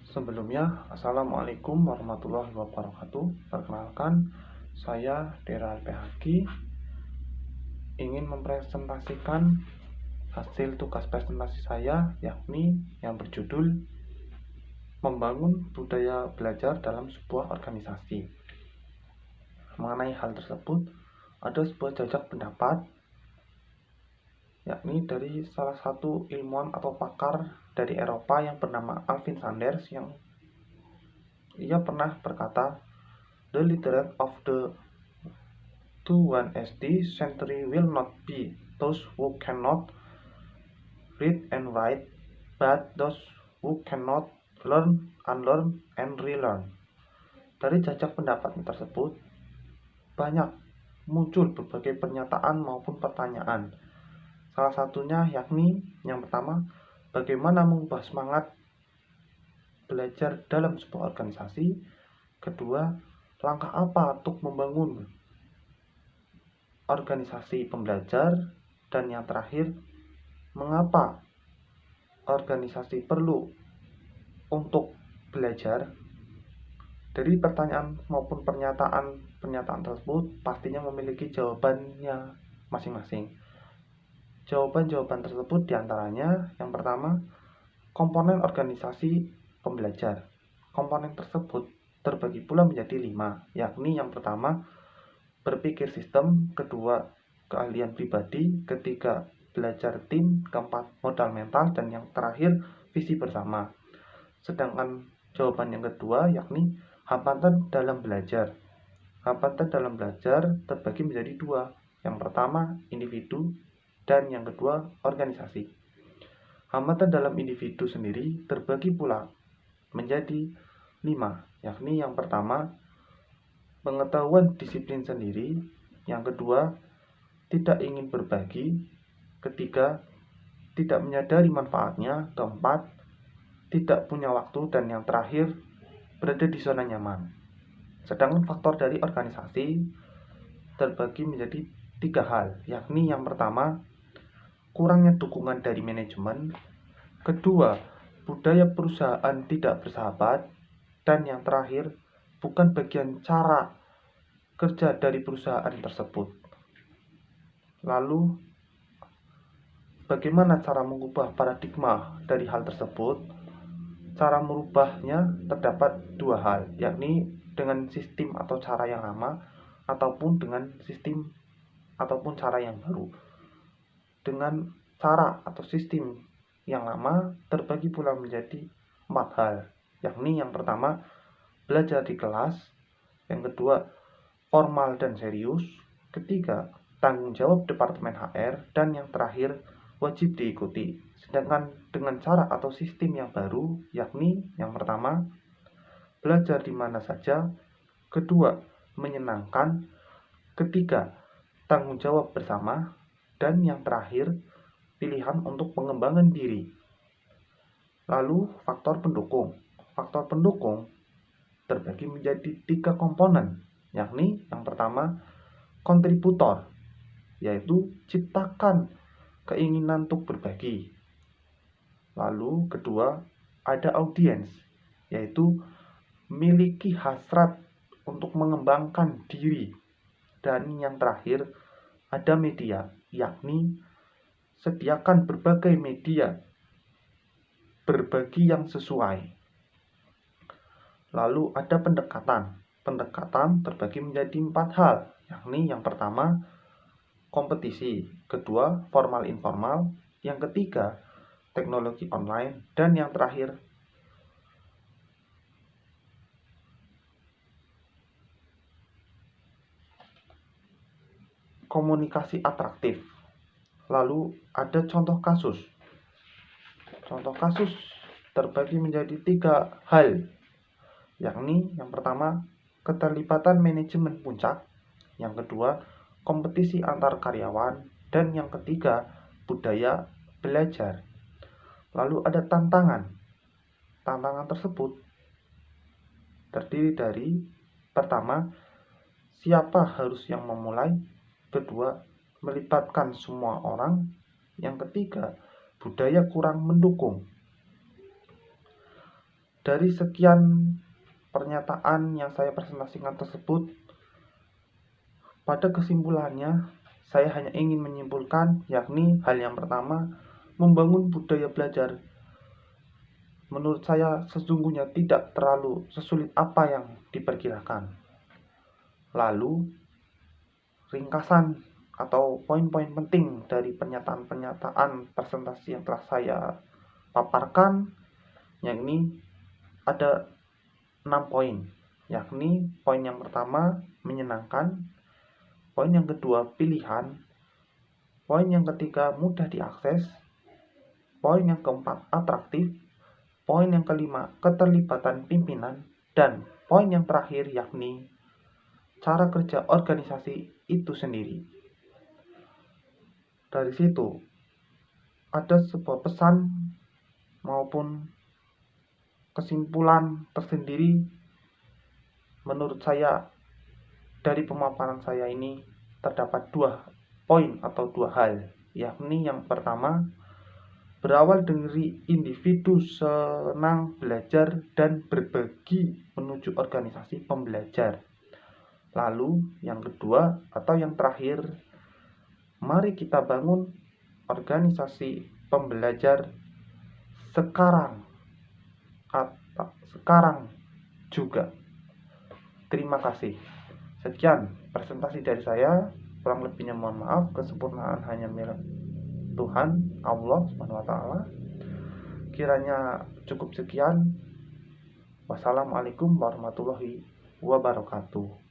Sebelumnya, Assalamualaikum warahmatullahi wabarakatuh. Perkenalkan, saya Dera PHG ingin mempresentasikan hasil tugas presentasi saya, yakni yang berjudul Membangun Budaya Belajar dalam Sebuah Organisasi. Mengenai hal tersebut, ada sebuah jajak pendapat, yakni dari salah satu ilmuwan atau pakar dari Eropa yang bernama Alvin Sanders, yang ia pernah berkata, "The literate of the 21st century will not be those who cannot read and write, but those who cannot learn, unlearn, and relearn." Dari jajak pendapat tersebut, banyak muncul berbagai pernyataan maupun pertanyaan. Salah satunya yakni yang pertama, bagaimana mengubah semangat belajar dalam sebuah organisasi. Kedua, langkah apa untuk membangun organisasi pembelajar. Dan yang terakhir, mengapa organisasi perlu untuk belajar. Dari pertanyaan maupun pernyataan tersebut pastinya memiliki jawabannya masing-masing. Jawaban-jawaban tersebut diantaranya, yang pertama, komponen organisasi pembelajar. Komponen tersebut terbagi pula menjadi 5, yakni yang pertama, berpikir sistem, kedua, keahlian pribadi, ketiga, belajar tim, keempat, modal mental, dan yang terakhir, visi bersama. Sedangkan jawaban yang kedua yakni hambatan dalam belajar. Hambatan dalam belajar terbagi menjadi 2. Yang pertama, individu, dan yang kedua, organisasi. Hambatan dalam individu sendiri terbagi pula menjadi 5, yakni yang pertama, pengetahuan disiplin sendiri, yang kedua, tidak ingin berbagi, ketiga, tidak menyadari manfaatnya, keempat, tidak punya waktu, dan yang terakhir, berada di zona nyaman. Sedangkan faktor dari organisasi terbagi menjadi 3 hal, yakni yang pertama, kurangnya dukungan dari manajemen, kedua, budaya perusahaan tidak bersahabat, dan yang terakhir, bukan bagian cara kerja dari perusahaan tersebut. Lalu, bagaimana cara mengubah paradigma dari hal tersebut? Cara merubahnya terdapat 2 hal, yakni dengan sistem atau cara yang lama, ataupun dengan sistem ataupun cara yang baru. Dengan cara atau sistem yang lama terbagi pula menjadi 4 hal, yakni yang pertama, belajar di kelas, yang kedua, formal dan serius, ketiga, tanggung jawab Departemen HR, dan yang terakhir, wajib diikuti. Sedangkan dengan cara atau sistem yang baru, yakni yang pertama, belajar di mana saja, kedua, menyenangkan, ketiga, tanggung jawab bersama, dan yang terakhir, pilihan untuk pengembangan diri. Lalu, faktor pendukung. Faktor pendukung terbagi menjadi 3 komponen, yakni yang pertama, kontributor, yaitu ciptakan keinginan untuk berbagi. Lalu kedua, ada audiens, yaitu memiliki hasrat untuk mengembangkan diri. Dan yang terakhir, ada media, yakni sediakan berbagai media berbagi yang sesuai. Lalu ada pendekatan. Pendekatan terbagi menjadi 4 hal, yakni yang pertama, kompetisi, kedua, formal informal, yang ketiga, teknologi online, dan yang terakhir, komunikasi atraktif. Lalu ada contoh kasus. Contoh kasus terbagi menjadi 3 hal, yakni yang pertama, keterlibatan manajemen puncak, yang kedua, kompetisi antar karyawan, dan yang ketiga, budaya belajar. Lalu ada tantangan. Tantangan tersebut terdiri dari, pertama, siapa harus yang memulai, kedua, melibatkan semua orang, yang ketiga, budaya kurang mendukung. Dari sekian pernyataan yang saya presentasikan tersebut, pada kesimpulannya, saya hanya ingin menyimpulkan, yakni hal yang pertama, membangun budaya belajar. Menurut saya sesungguhnya tidak terlalu sesulit apa yang diperkirakan. Lalu, ringkasan atau poin-poin penting dari pernyataan-pernyataan presentasi yang telah saya paparkan, yakni ada 6 poin, yakni poin yang pertama menyenangkan, poin yang kedua pilihan, poin yang ketiga mudah diakses, poin yang keempat atraktif, poin yang kelima keterlibatan pimpinan, dan poin yang terakhir yakni cara kerja organisasi itu sendiri. Dari situ ada sebuah pesan maupun kesimpulan tersendiri menurut saya. Dari pemaparan saya ini terdapat 2 poin atau 2 hal, yakni yang pertama, berawal dari individu senang belajar dan berbagi menuju organisasi pembelajar. Lalu yang kedua atau yang terakhir, mari kita bangun organisasi pembelajar sekarang juga. Terima kasih. Sekian presentasi dari saya. Kurang lebihnya mohon maaf. Kesempurnaan hanya milik Tuhan Allah SWT. Kiranya cukup sekian. Wassalamualaikum warahmatullahi wabarakatuh.